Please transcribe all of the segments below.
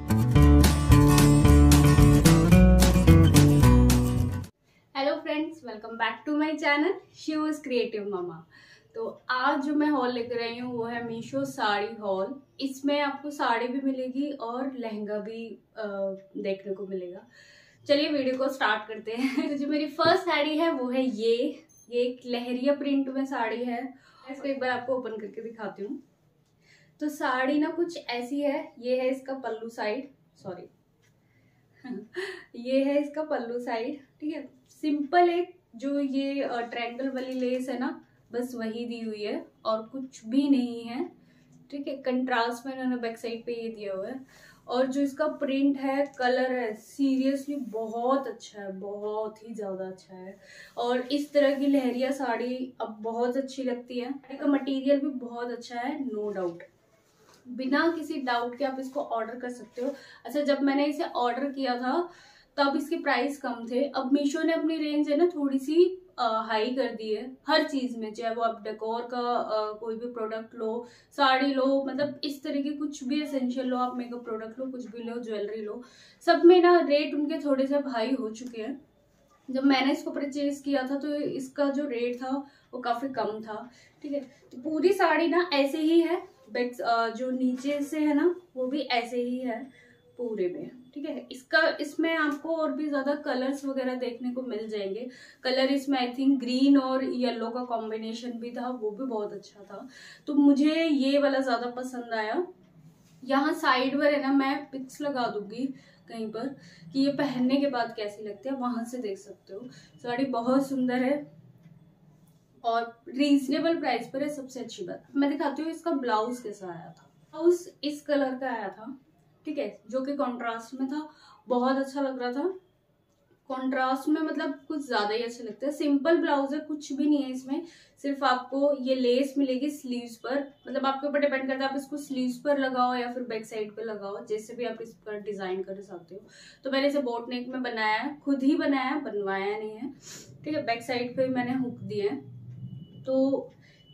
Hello friends, welcome back to my channel Shiva's creative मामा। तो आज जो मैं हॉल लेकर आई हूँ वो है मीशो साड़ी हॉल। इसमें आपको साड़ी भी मिलेगी और लहंगा भी देखने को मिलेगा। चलिए वीडियो को स्टार्ट करते हैं। तो जो मेरी फर्स्ट साड़ी है वो है ये एक लहरिया प्रिंट में साड़ी है। इसको एक बार आपको ओपन करके दिखाती हूँ। तो साड़ी ना कुछ ऐसी है। ये है इसका पल्लू साइड, सॉरी ये है इसका पल्लू साइड। ठीक है, सिंपल एक जो ये ट्रायंगल वाली लेस है ना, बस वही दी हुई है और कुछ भी नहीं है। ठीक है, कंट्रास्ट में इन्होंने बैक साइड पे ये दिया हुआ है। और जो इसका प्रिंट है, कलर है, सीरियसली बहुत अच्छा है, बहुत ही ज्यादा अच्छा है। और इस तरह की लहरिया साड़ी अब बहुत अच्छी लगती है। साड़ी का मटेरियल भी बहुत अच्छा है, नो डाउट। बिना किसी डाउट के आप इसको ऑर्डर कर सकते हो। अच्छा, जब मैंने इसे ऑर्डर किया था तब इसके प्राइस कम थे। अब मीशो ने अपनी रेंज है ना थोड़ी सी हाई कर दी है हर चीज में। चाहे वो आप डेकोर का कोई भी प्रोडक्ट लो, साड़ी लो, मतलब इस तरह के कुछ भी एसेंशियल लो, आप मेकअप प्रोडक्ट लो, कुछ भी लो, ज्वेलरी लो, सब में ना रेट उनके थोड़े से हाई हो चुके हैं। जब मैंने इसको परचेज किया था तो इसका जो रेट था वो काफी कम था। ठीक है, तो पूरी साड़ी ना ऐसे ही है। बैक जो नीचे से है ना वो भी ऐसे ही है पूरे में। ठीक है, इसमें आपको और भी ज्यादा कलर्स वगैरह देखने को मिल जाएंगे। कलर इसमें आई थिंक ग्रीन और येलो का कॉम्बिनेशन भी था, वो भी बहुत अच्छा था। तो मुझे ये वाला ज्यादा पसंद आया। यहाँ साइड पर है ना, मैं पिक्स लगा दूंगी कहीं पर कि ये पहनने के बाद कैसी लगती है, वहां से देख सकते हो। साड़ी बहुत सुंदर है और रीजनेबल प्राइस पर है। सबसे अच्छी बात मैं दिखाती हूँ, इसका ब्लाउज कैसा आया था। ब्लाउज इस कलर का आया था। ठीक है, जो कि कॉन्ट्रास्ट में था, बहुत अच्छा लग रहा था। कॉन्ट्रास्ट में मतलब कुछ ज्यादा ही अच्छे लगते हैं। सिंपल ब्लाउज है, कुछ भी नहीं है इसमें। सिर्फ आपको ये लेस मिलेगी स्लीव्स पर, मतलब आपके ऊपर डिपेंड करता है आप इसको स्लीव्स पर लगाओ या फिर बैक साइड पे लगाओ, जैसे भी आप इस पर डिजाइन कर सकते हो। तो मैंने इसे बोट नेक में बनाया है, खुद ही बनाया है, बनवाया नहीं है। ठीक है, बैक साइड पे मैंने हुक दिए हैं। तो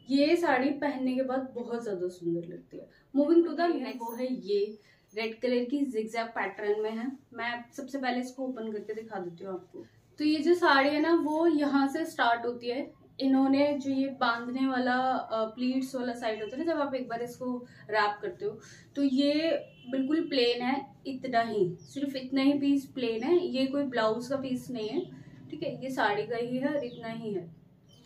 ये साड़ी पहनने के बाद बहुत ज्यादा सुंदर लगती है। मूविंग टू द नेक्स्ट, वो है ये रेड कलर की जिगजैग पैटर्न में है। मैं सबसे पहले इसको ओपन करके दिखा देती हूँ आपको। तो ये जो साड़ी है ना वो यहाँ से स्टार्ट होती है। इन्होंने जो ये बांधने वाला प्लीट्स वाला साइड होता है ना, जब आप एक बार इसको रैप करते हो, तो ये बिल्कुल प्लेन है। इतना ही, सिर्फ इतना ही पीस प्लेन है, ये कोई ब्लाउज का पीस नहीं है। ठीक है, ये साड़ी का ही है और इतना ही है।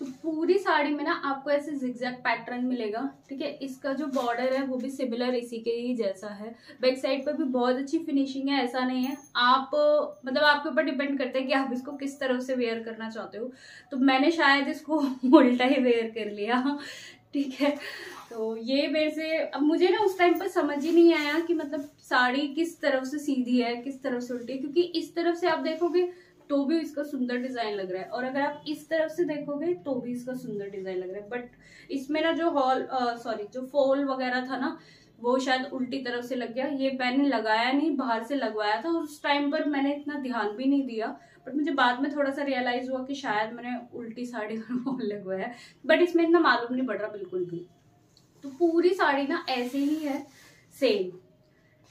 तो पूरी साड़ी में ना आपको ऐसे जिगजैग पैटर्न मिलेगा। ठीक है, इसका जो बॉर्डर है वो भी सिमिलर इसी के ही जैसा है। बैक साइड पर भी बहुत अच्छी फिनिशिंग है, ऐसा नहीं है। आप मतलब आपके ऊपर डिपेंड करता है कि आप इसको किस तरह से वेयर करना चाहते हो। तो मैंने शायद इसको उल्टा ही वेयर कर लिया। ठीक है, तो ये मेरे से अब मुझे ना उस टाइम पर समझ ही नहीं आया कि मतलब साड़ी किस तरफ से सीधी है, किस तरफ से उल्टी है। क्योंकि इस तरफ से आप देखोगे तो भी इसका सुंदर डिजाइन लग रहा है, और अगर आप इस तरफ से देखोगे तो भी इसका सुंदर डिजाइन लग रहा है। बट इसमें ना जो जो फॉल वगैरह था ना, वो शायद उल्टी तरफ से लग गया। ये मैंने लगाया नहीं, बाहर से लगवाया था, और उस टाइम पर मैंने इतना ध्यान भी नहीं दिया। बट मुझे बाद में थोड़ा सा रियलाइज हुआ कि शायद मैंने उल्टी साड़ी पर फॉल लगवाया है। बट इसमें इतना मालूम नहीं पड़ रहा बिल्कुल भी। तो पूरी साड़ी ना ऐसे ही है, सेम।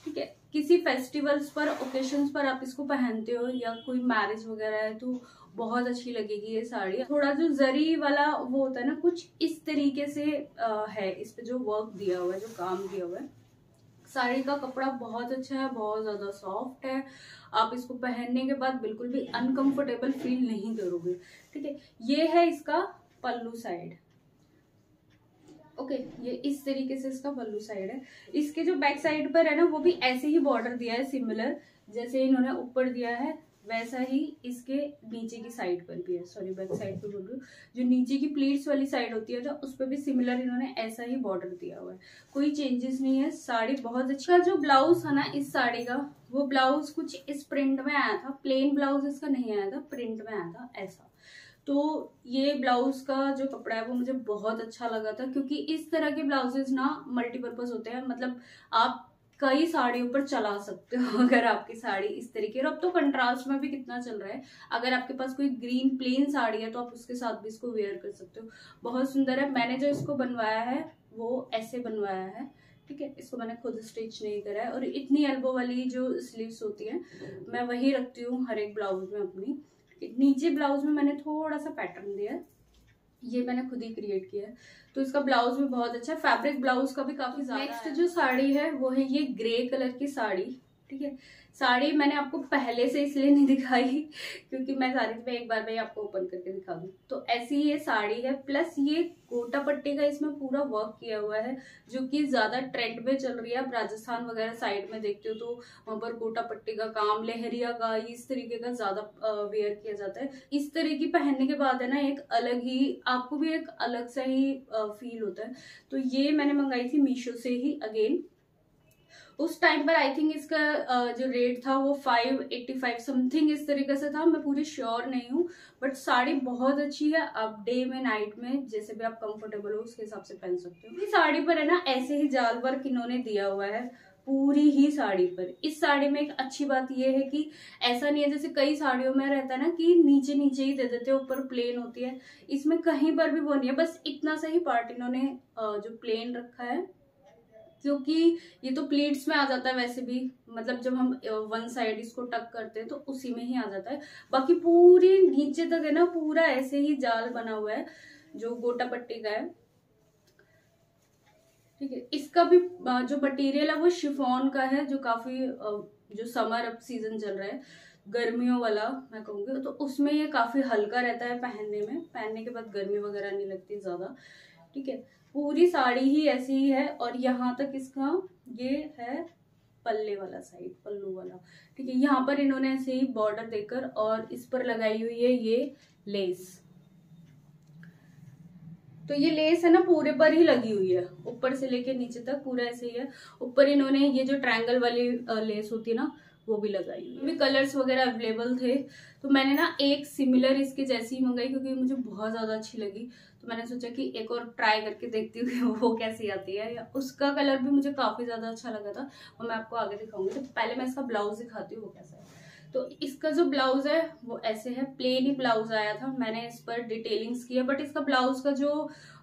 ठीक है, किसी फेस्टिवल्स पर, ओकेशंस पर आप इसको पहनते हो या कोई मैरिज वगैरह है तो बहुत अच्छी लगेगी ये साड़ी। थोड़ा जो जरी वाला वो होता है ना, कुछ इस तरीके से है इस पे जो वर्क दिया हुआ है, जो काम दिया हुआ है। साड़ी का कपड़ा बहुत अच्छा है, बहुत ज्यादा सॉफ्ट है। आप इसको पहनने के बाद बिल्कुल भी अनकंफर्टेबल फील नहीं करोगे। ठीक है, ये है इसका पल्लू साइड। ओके, ये इस तरीके से इसका पल्लू साइड है। इसके जो बैक साइड पर है ना वो भी ऐसे ही बॉर्डर दिया है, सिमिलर जैसे इन्होंने ऊपर दिया है वैसा ही इसके नीचे की साइड पर भी है। सॉरी, बैक साइड पे बोल रही हूँ, जो नीचे की प्लीट्स वाली साइड होती है जो, उस पर भी सिमिलर इन्होंने ऐसा ही बॉर्डर दिया हुआ है। कोई चेंजेस नहीं है। साड़ी बहुत अच्छी है। जो ब्लाउज था ना इस साड़ी का, वो ब्लाउज कुछ इस प्रिंट में आया था। प्लेन ब्लाउज इसका नहीं आया था, प्रिंट में आया था ऐसा। तो ये ब्लाउज का जो कपड़ा है वो मुझे बहुत अच्छा लगा था, क्योंकि इस तरह के ब्लाउजेस ना मल्टीपर्पज होते हैं। मतलब आप कई साड़ियों पर चला सकते हो अगर आपकी साड़ी इस तरीके। और अब तो कंट्रास्ट में भी कितना चल रहा है, अगर आपके पास कोई ग्रीन प्लेन साड़ी है तो आप उसके साथ भी इसको वेयर कर सकते हो। बहुत सुंदर है। मैंने जो इसको बनवाया है वो ऐसे बनवाया है। ठीक है, इसको मैंने खुद स्टिच नहीं करा है। और इतनी एल्बो वाली जो स्लीव्स होती है मैं वही रखती हूँ हर एक ब्लाउज में अपनी। नीचे ब्लाउज में मैंने थोड़ा सा पैटर्न दिया है, ये मैंने खुद ही क्रिएट किया है, तो इसका ब्लाउज भी बहुत अच्छा है। फैब्रिक ब्लाउज का भी काफी ज्यादा। नेक्स्ट जो साड़ी है वो है ये ग्रे कलर की साड़ी। ठीक है, साड़ी मैंने आपको पहले से इसलिए नहीं दिखाई क्योंकि मैं साड़ी में एक बार में आपको ओपन करके दिखा दूं। तो ऐसी ये साड़ी है, प्लस ये गोटा पट्टी का इसमें पूरा वर्क किया हुआ है जो कि ज्यादा ट्रेंड में चल रही है। आप राजस्थान वगैरह साइड में देखते हो तो वहां पर गोटा पट्टी का काम, लहरिया का, इस तरीके का ज्यादा वेयर किया जाता है। इस तरह की पहनने के बाद है ना एक अलग ही, आपको भी एक अलग सा ही फील होता है। तो ये मैंने मंगाई थी मीशो से ही अगेन। उस टाइम पर आई थिंक इसका जो रेट था वो 585 समथिंग इस तरीके से था, मैं पूरी श्योर नहीं हूँ। बट साड़ी बहुत अच्छी है, आप डे में नाइट में जैसे भी आप कंफर्टेबल हो उसके हिसाब से पहन सकते हो। इस साड़ी पर है ना ऐसे ही जाल वर्क इन्होंने दिया हुआ है पूरी ही साड़ी पर। इस साड़ी में एक अच्छी बात यह है कि ऐसा नहीं है जैसे कई साड़ियों में रहता है ना कि नीचे नीचे ही दे देते हैं, ऊपर प्लेन होती है। इसमें कहीं पर भी वो नहीं है, बस इतना सा ही पार्ट इन्होंने जो प्लेन रखा है, क्योंकि ये तो प्लीट्स में आ जाता है वैसे भी, मतलब जब हम वन साइड इसको टक करते हैं तो उसी में ही आ जाता है। बाकी पूरी नीचे तक है ना पूरा ऐसे ही जाल बना हुआ है जो गोटा पट्टी का है। ठीक है, इसका भी जो मटेरियल है वो शिफॉन का है, जो काफी जो समर अब सीजन चल रहा है गर्मियों वाला मैं कहूँगी, तो उसमें ये काफी हल्का रहता है पहनने में, पहनने के बाद गर्मी वगैरह नहीं लगती ज्यादा। ठीक है, पूरी साड़ी ही ऐसी ही है। और यहाँ तक इसका ये है पल्ले वाला साइड, पल्लू वाला। ठीक है, यहाँ पर इन्होंने ऐसे ही बॉर्डर देकर और इस पर लगाई हुई है ये लेस। तो ये लेस है ना पूरे पर ही लगी हुई है, ऊपर से लेके नीचे तक पूरा ऐसे ही है। ऊपर इन्होंने ये जो ट्रायंगल वाली लेस होती है ना वो भी लगाई हुई है। भी कलर्स वगैरह अवेलेबल थे तो मैंने ना एक सिमिलर इसके जैसी ही मंगाई क्योंकि मुझे बहुत ज्यादा अच्छी लगी। तो मैंने सोचा कि एक और ट्राई करके देखती हूँ कि वो कैसी आती है। या उसका कलर भी मुझे काफी ज्यादा अच्छा लगा था और मैं आपको आगे दिखाऊंगी। तो पहले मैं इसका ब्लाउज दिखाती हूँ वो कैसा है। तो इसका जो ब्लाउज है वो ऐसे है, प्लेन ही ब्लाउज आया था, मैंने इस पर डिटेलिंग्स किया। बट इसका ब्लाउज का जो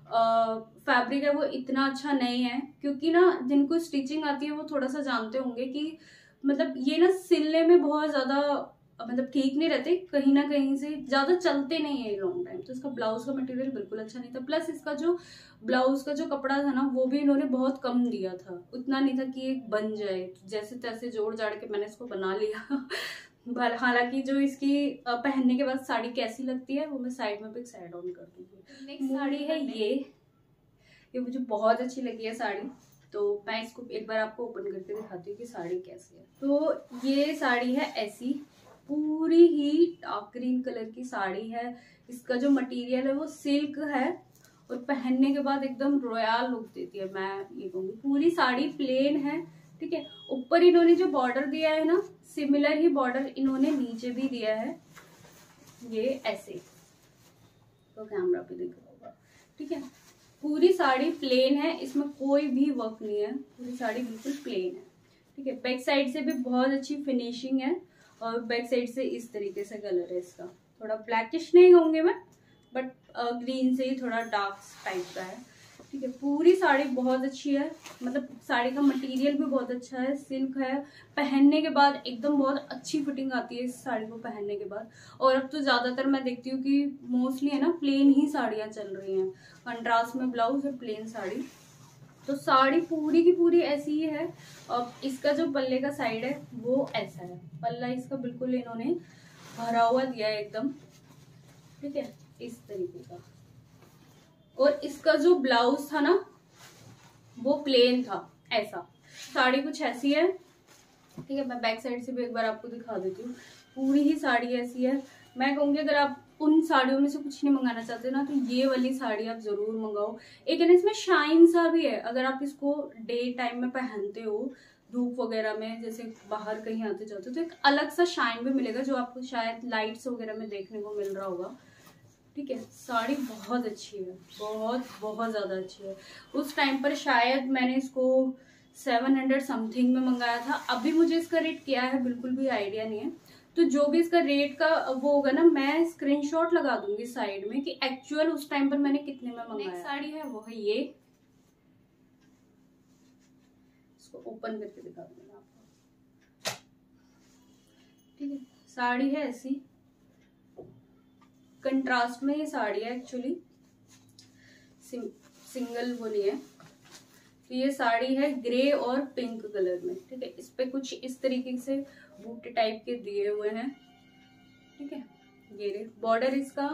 फैब्रिक है वो इतना अच्छा नहीं है, क्योंकि ना जिनको स्टिचिंग आती है वो थोड़ा सा जानते होंगे कि मतलब ये ना सिलने में बहुत ज्यादा मतलब ठीक नहीं रहते, कहीं ना कहीं से ज्यादा चलते नहीं है लॉन्ग टाइम। तो इसका ब्लाउज का मटेरियल बिल्कुल अच्छा नहीं था। प्लस इसका जो ब्लाउज का जो कपड़ा था ना वो भी इन्होंने बहुत कम दिया था, उतना नहीं था कि एक बन जाए, जैसे तैसे जोड़ जाड़ के मैंने इसको बना लिया। हालांकि जो इसकी पहनने के बाद साड़ी कैसी लगती है वो मैं साइड में पिक साइड ऑन कर दूंगी। नेक्स्ट साड़ी है ये मुझे बहुत अच्छी लगी है साड़ी, तो मैं इसको एक बार आपको ओपन करके दिखाती हूँ कि साड़ी कैसी है। तो ये साड़ी है ऐसी, पूरी ही डार्क ग्रीन कलर की साड़ी है। इसका जो मटेरियल है वो सिल्क है और पहनने के बाद एकदम रॉयल लुक देती है, मैं ये कहूँगी। पूरी साड़ी प्लेन है। ठीक है, ऊपर इन्होंने जो बॉर्डर दिया है ना सिमिलर ही बॉर्डर इन्होंने नीचे भी दिया है, ये ऐसे, तो कैमरा पे दिख रहा होगा। ठीक है, पूरी साड़ी प्लेन है, इसमें कोई भी वर्क नहीं है, पूरी साड़ी बिल्कुल प्लेन है। ठीक है, बैक साइड से भी बहुत अच्छी फिनिशिंग है और बैक साइड से इस तरीके से कलर है इसका, थोड़ा ब्लैकिश नहीं कहूंगी मैं, बट ग्रीन से ही थोड़ा डार्क टाइप का है। ठीक है, पूरी साड़ी बहुत अच्छी है, मतलब साड़ी का मटेरियल भी बहुत अच्छा है, सिल्क है, पहनने के बाद एकदम बहुत अच्छी फिटिंग आती है इस साड़ी को पहनने के बाद। और अब तो ज्यादातर मैं देखती हूँ कि मोस्टली है ना प्लेन ही साड़ियाँ चल रही हैं, कंट्रास्ट में ब्लाउज और प्लेन साड़ी। तो साड़ी पूरी की पूरी ऐसी ही है। और इसका जो पल्ले का साइड है वो ऐसा है, पल्ला इसका बिल्कुल इन्होंने भरा हुआ दिया है एकदम। ठीक है, इस तरीके का। और इसका जो ब्लाउज था ना वो प्लेन था ऐसा। साड़ी कुछ ऐसी है। ठीक है, मैं बैक साइड से भी एक बार आपको दिखा देती हूँ। पूरी ही साड़ी ऐसी है। मैं कहूंगी अगर आप उन साड़ियों में से कुछ नहीं मंगाना चाहते ना तो ये वाली साड़ी आप जरूर मंगाओ। एक है ना इसमें शाइन सा भी है, अगर आप इसको डे टाइम में पहनते हो धूप वगैरह में, जैसे बाहर कहीं आते जाते हो, तो एक अलग सा शाइन भी मिलेगा जो आपको शायद लाइट्स वगैरह में देखने को मिल रहा होगा। ठीक है, साड़ी बहुत अच्छी है, बहुत बहुत ज्यादा अच्छी है। उस टाइम पर शायद मैंने इसको 700 समथिंग में मंगाया था, अभी मुझे इसका रेट क्या है बिल्कुल भी आइडिया नहीं है। तो जो भी इसका रेट का वो होगा ना मैं स्क्रीनशॉट लगा दूंगी साइड में कि एक्चुअल उस टाइम पर मैंने कितने में मंगाया। नेक्स्ट साड़ी है वो है ये, इसको ओपन करके दिखा दूंगी मैं आपको। ठीक है, साड़ी है ऐसी, कंट्रास्ट में ये साड़ी है एक्चुअली, सिंगल वो नहीं है। तो ये साड़ी है ग्रे और पिंक कलर में। ठीक है, इस पे कुछ इस तरीके से बूटे टाइप के दिए हुए हैं। ठीक है, ये बॉर्डर इसका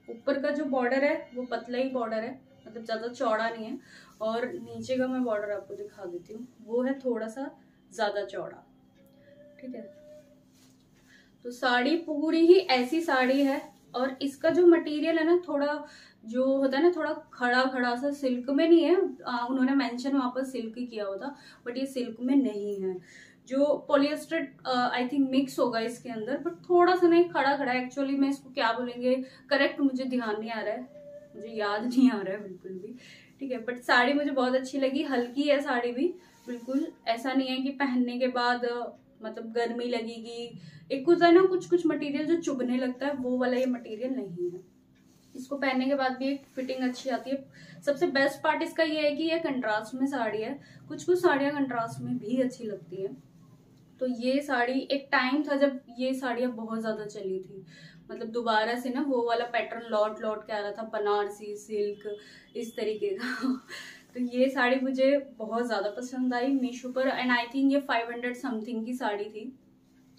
ऊपर का जो बॉर्डर है वो पतला ही बॉर्डर है, मतलब ज्यादा चौड़ा नहीं है। और नीचे का मैं बॉर्डर आपको दिखा देती हूँ, वो है थोड़ा सा ज्यादा चौड़ा। ठीक है, तो साड़ी पूरी ही ऐसी साड़ी है। और इसका जो मटेरियल है ना, थोड़ा जो होता है ना, थोड़ा खड़ा खड़ा सा, सिल्क में नहीं है। उन्होंने मेंशन वहां पर सिल्क ही किया हुआ था, बट ये सिल्क में नहीं है। जो पॉलिएस्टर आई थिंक मिक्स होगा इसके अंदर, बट थोड़ा सा नहीं खड़ा खड़ा है। एक्चुअली मैं इसको क्या बोलेंगे करेक्ट, मुझे ध्यान नहीं आ रहा है, मुझे याद नहीं आ रहा है बिल्कुल भी। ठीक है, बट साड़ी मुझे बहुत अच्छी लगी, हल्की है साड़ी भी, बिल्कुल ऐसा नहीं है कि पहनने के बाद मतलब गर्मी लगेगी। एक होता है ना कुछ कुछ मटेरियल जो चुभने लगता है, वो वाला ये मटेरियल नहीं है। इसको पहनने के बाद भी एक फिटिंग अच्छी आती है। सबसे बेस्ट पार्ट इसका ये है कि ये कंट्रास्ट में साड़ी है। कुछ कुछ साड़ियां कंट्रास्ट में भी अच्छी लगती है। तो ये साड़ी, एक टाइम था जब ये साड़ियां बहुत ज्यादा चली थी, मतलब दोबारा से ना वो वाला पैटर्न लौट लौट के आ रहा था, बनारसी सिल्क इस तरीके का। तो ये साड़ी मुझे बहुत ज्यादा पसंद आई मीशो पर, एंड आई थिंक ये 500 समथिंग की साड़ी थी,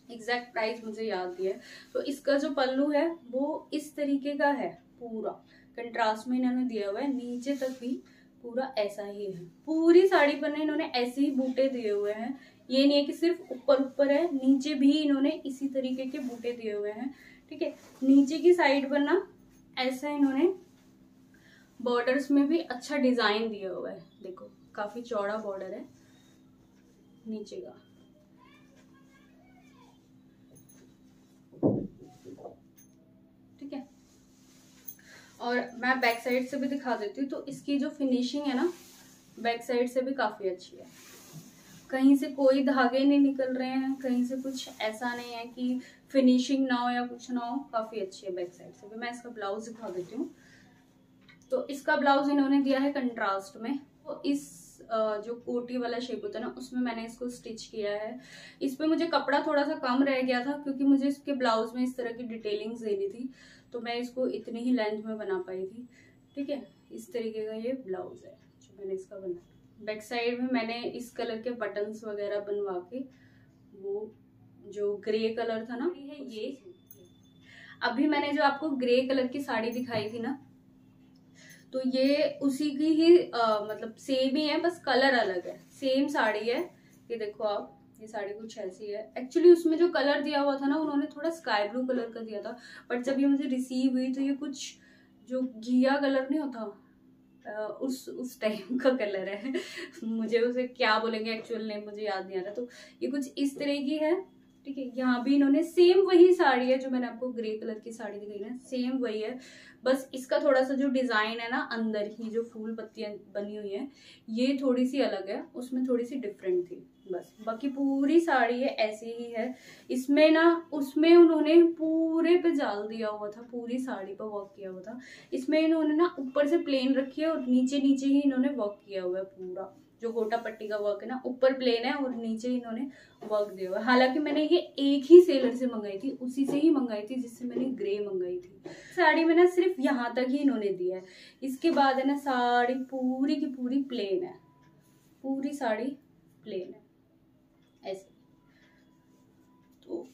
एग्जैक्ट प्राइस मुझे याद नहीं है। तो इसका जो पल्लू है वो इस तरीके का है, पूरा कंट्रास्ट में इन्होंने दिया हुआ है, नीचे तक भी पूरा ऐसा ही है। पूरी साड़ी पर ना इन्होंने ऐसे ही बूटे दिए हुए हैं, ये नहीं है कि सिर्फ ऊपर ऊपर है, नीचे भी इन्होंने इसी तरीके के बूटे दिए हुए हैं। ठीक है, नीचे की साइड पर ना ऐसा इन्होंने बॉर्डर्स में भी अच्छा डिजाइन दिया हुआ है। देखो काफी चौड़ा बॉर्डर है नीचे का। ठीक है, और मैं बैक साइड से भी दिखा देती हूँ। तो इसकी जो फिनिशिंग है ना, बैक साइड से भी काफी अच्छी है, कहीं से कोई धागे नहीं निकल रहे हैं, कहीं से कुछ ऐसा नहीं है कि फिनिशिंग ना हो या कुछ ना हो, काफी अच्छी है बैक साइड से भी। मैं इसका ब्लाउज दिखा देती हूँ। तो इसका ब्लाउज इन्होंने दिया है कंट्रास्ट में। तो इस जो कोटी वाला शेप होता है ना, उसमें मैंने इसको स्टिच किया है। इस पे मुझे कपड़ा थोड़ा सा कम रह गया था, क्योंकि मुझे इसके ब्लाउज में इस तरह की डिटेलिंग्स देनी थी, तो मैं इसको इतनी ही लेंथ में बना पाई थी। ठीक है, इस तरीके का ये ब्लाउज है जो मैंने इसका बनाया। बैक साइड में मैंने इस कलर के बटन्स वगैरह बनवा के, वो जो ग्रे कलर था ना, ये अभी मैंने जो आपको ग्रे कलर की साड़ी दिखाई थी ना, तो ये उसी की ही मतलब सेम ही है, बस कलर अलग है, सेम साड़ी है। ये देखो आप, ये साड़ी कुछ ऐसी है। एक्चुअली उसमें जो कलर दिया हुआ था ना, उन्होंने थोड़ा स्काई ब्लू कलर का दिया था, बट जब ये मुझे रिसीव हुई तो ये कुछ जो घिया कलर नहीं होता, उस टाइम का कलर है। मुझे उसे क्या बोलेंगे एक्चुअल नेम मुझे याद नहीं आ रहा। तो ये कुछ इस तरह की है। ठीक है, यहाँ भी इन्होंने सेम वही साड़ी है जो मैंने आपको ग्रे कलर की साड़ी दिखाई ना, सेम वही है, बस इसका थोड़ा सा जो डिजाइन है ना, अंदर ही जो फूल पत्तियां बनी हुई है, ये थोड़ी सी अलग है, उसमें थोड़ी सी डिफरेंट थी बस। बाकी पूरी साड़ी है ऐसी ही है। इसमें ना, उसमें उन्होंने पूरे पे जाल दिया हुआ था, पूरी साड़ी पर वर्क किया हुआ था। इसमें इन्होंने ना ऊपर से प्लेन रखी है और नीचे नीचे ही इन्होंने वर्क किया हुआ है। पूरा जो गोटा पट्टी का वर्क है ना, ऊपर प्लेन है और नीचे इन्होंने वर्क दिया हुआ है। हालांकि मैंने ये एक ही सेलर से मंगाई थी, उसी से ही मंगाई थी जिससे मैंने ग्रे मंगाई थी। साड़ी में ना सिर्फ यहाँ तक ही इन्होंने दिया है, इसके बाद है ना साड़ी पूरी की पूरी प्लेन है, पूरी साड़ी प्लेन है ऐसे। तो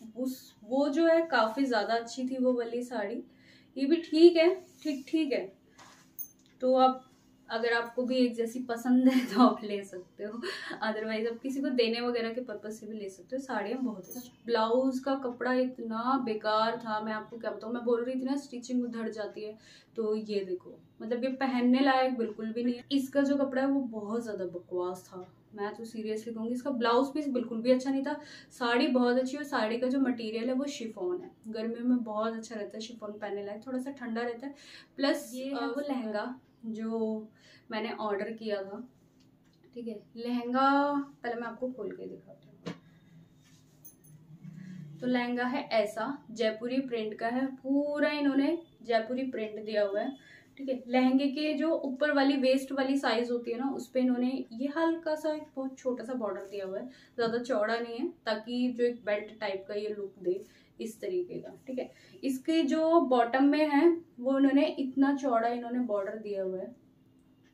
वो जो है काफी ज्यादा अच्छी थी वो वाली साड़ी। ये भी ठीक है, ठीक है। तो आप अगर आपको भी एक जैसी पसंद है तो आप ले सकते हो, अदरवाइज आप किसी को देने वगैरह के पर्पज से भी ले सकते हो। साड़ियाँ बहुत अच्छी। ब्लाउज का कपड़ा इतना बेकार था, मैं आपको क्या बताऊँ। मैं बोल रही थी ना स्टिचिंग उधड़ जाती है, तो ये देखो, मतलब ये पहनने लायक बिल्कुल भी नहीं है। इसका जो कपड़ा है वो बहुत ज्यादा बकवास था, मैं तो सीरियसली कहूंगी। इसका ब्लाउज पीस बिल्कुल भी अच्छा नहीं था। साड़ी बहुत अच्छी है, और साड़ी का जो मटेरियल है वो शिफॉन है, गर्मियों में बहुत अच्छा रहता है शिफॉन पहनने लायक, थोड़ा सा ठंडा रहता है। प्लस ये है वो लहंगा जो मैंने ऑर्डर किया था। ठीक है, लहंगा पहले मैं आपको खोल के दिखाती हूँ। तो लहंगा है ऐसा, जयपुरी प्रिंट का है, पूरा इन्होंने जयपुरी प्रिंट दिया हुआ है। ठीक है। लहंगे के जो ऊपर वाली वेस्ट वाली साइज होती है ना, उस पे इन्होंने ये हल्का सा एक बहुत छोटा सा बॉर्डर दिया हुआ है, ज्यादा चौड़ा नहीं है, ताकि जो एक बेल्ट टाइप का ये लुक दे इस तरीके का। ठीक है। इसके जो बॉटम में है वो इन्होंने इतना चौड़ा इन्होंने बॉर्डर दिया हुआ है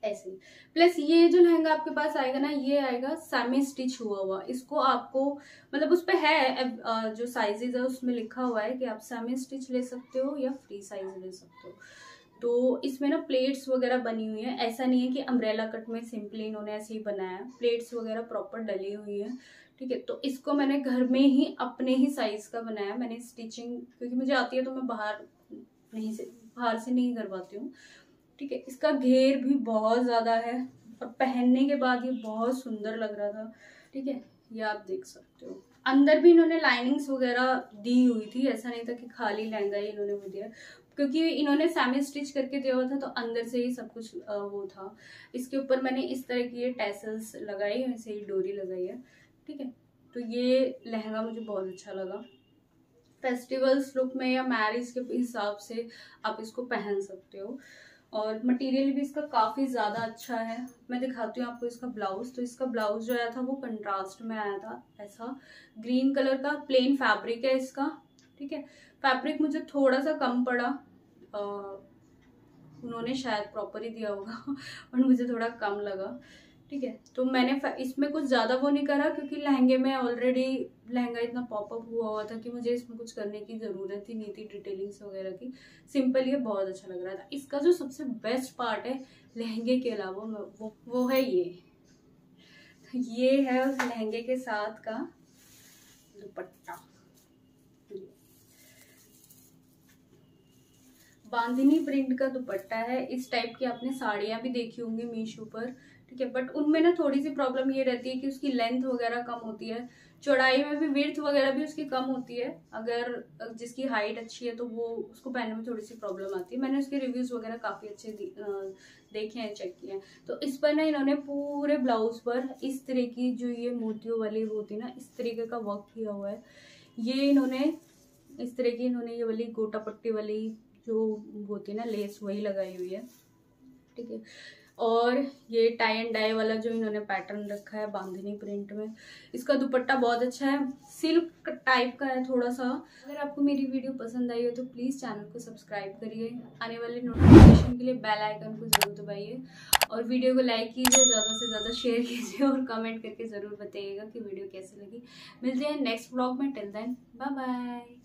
ऐसे। प्लस ये जो लहंगा आपके पास आएगा ना, ये आएगा सेमी स्टिच हुआ हुआ। इसको आपको मतलब उस पे है जो साइजेस है उसमें लिखा हुआ है कि आप सेमी स्टिच ले सकते हो या फ्री साइज ले सकते हो। तो इसमें ना प्लेट्स वगैरह बनी हुई है, ऐसा नहीं है कि अम्ब्रेला कट में सिंपली इन्होंने ऐसे ही बनाया है, प्लेट्स वगैरह प्रॉपर डली हुई है। ठीक है। तो इसको मैंने घर में ही अपने ही साइज का बनाया। मैंने स्टिचिंग क्योंकि मुझे आती है तो मैं बाहर से नहीं करवाती हूँ। ठीक है। इसका घेर भी बहुत ज्यादा है और पहनने के बाद ये बहुत सुंदर लग रहा था। ठीक है। ये आप देख सकते हो। अंदर भी इन्होंने लाइनिंग्स वगैरह दी हुई थी, ऐसा नहीं था कि खाली लहंगा ही इन्होंने वो दिया, क्योंकि इन्होंने सेमी स्टिच करके दिया हुआ था तो अंदर से ही सब कुछ वो था। इसके ऊपर मैंने इस तरह की ये टैसल्स लगाई, ऐसे ही डोरी लगाई है। ठीक है। तो ये लहंगा मुझे बहुत अच्छा लगा। फेस्टिवल्स लुक में या मैरिज के हिसाब से आप इसको पहन सकते हो। और मटेरियल भी इसका काफी ज्यादा अच्छा है। मैं दिखाती हूँ आपको इसका ब्लाउज। तो इसका ब्लाउज जो आया था वो कंट्रास्ट में आया था, ऐसा ग्रीन कलर का प्लेन फैब्रिक है इसका। ठीक है। फैब्रिक मुझे थोड़ा सा कम पड़ा, उन्होंने शायद प्रॉपर ही दिया होगा और मुझे थोड़ा कम लगा। ठीक है। तो मैंने इसमें कुछ ज्यादा वो नहीं करा, क्योंकि लहंगे में ऑलरेडी लहंगा इतना पॉपअप हुआ था कि मुझे इसमें कुछ करने की जरूरत ही नहीं थी, डिटेलिंग्स वगैरह की। सिंपल ये बहुत अच्छा लग रहा था। इसका जो सबसे बेस्ट पार्ट है लहंगे के अलावा वो है ये है उस लहंगे के साथ का दुपट्टा। बांधनी प्रिंट का दुपट्टा है। इस टाइप की आपने साड़ियां भी देखी होंगी मीशो पर। ठीक है। बट उनमें ना थोड़ी सी प्रॉब्लम ये रहती है कि उसकी लेंथ वगैरह कम होती है, चौड़ाई में भी विड्थ वगैरह भी उसकी कम होती है। अगर जिसकी हाइट अच्छी है तो वो उसको पहनने में थोड़ी सी प्रॉब्लम आती है। मैंने उसके रिव्यूज वगैरह काफी अच्छे देखे हैं, चेक किए हैं। तो इस पर ना इन्होंने पूरे ब्लाउज पर इस तरह की जो ये मोतियों वाली होती है ना, इस तरीके का वर्क किया हुआ है। ये इन्होंने इस तरह की ये वाली गोटा पट्टी वाली जो होती है ना लेस, वही लगाई हुई है। ठीक है। और ये टाई एंड डाई वाला जो इन्होंने पैटर्न रखा है बांधनी प्रिंट में। इसका दुपट्टा बहुत अच्छा है, सिल्क टाइप का है थोड़ा सा। अगर आपको मेरी वीडियो पसंद आई हो तो प्लीज चैनल को सब्सक्राइब करिए, आने वाले नोटिफिकेशन के लिए बेल आइकन को जरूर दबाइए और वीडियो को लाइक कीजिए, ज्यादा से ज्यादा शेयर कीजिए और कमेंट करके जरूर बताइएगा कि वीडियो कैसी लगी। मिलते हैं नेक्स्ट व्लॉग में। Till then bye bye.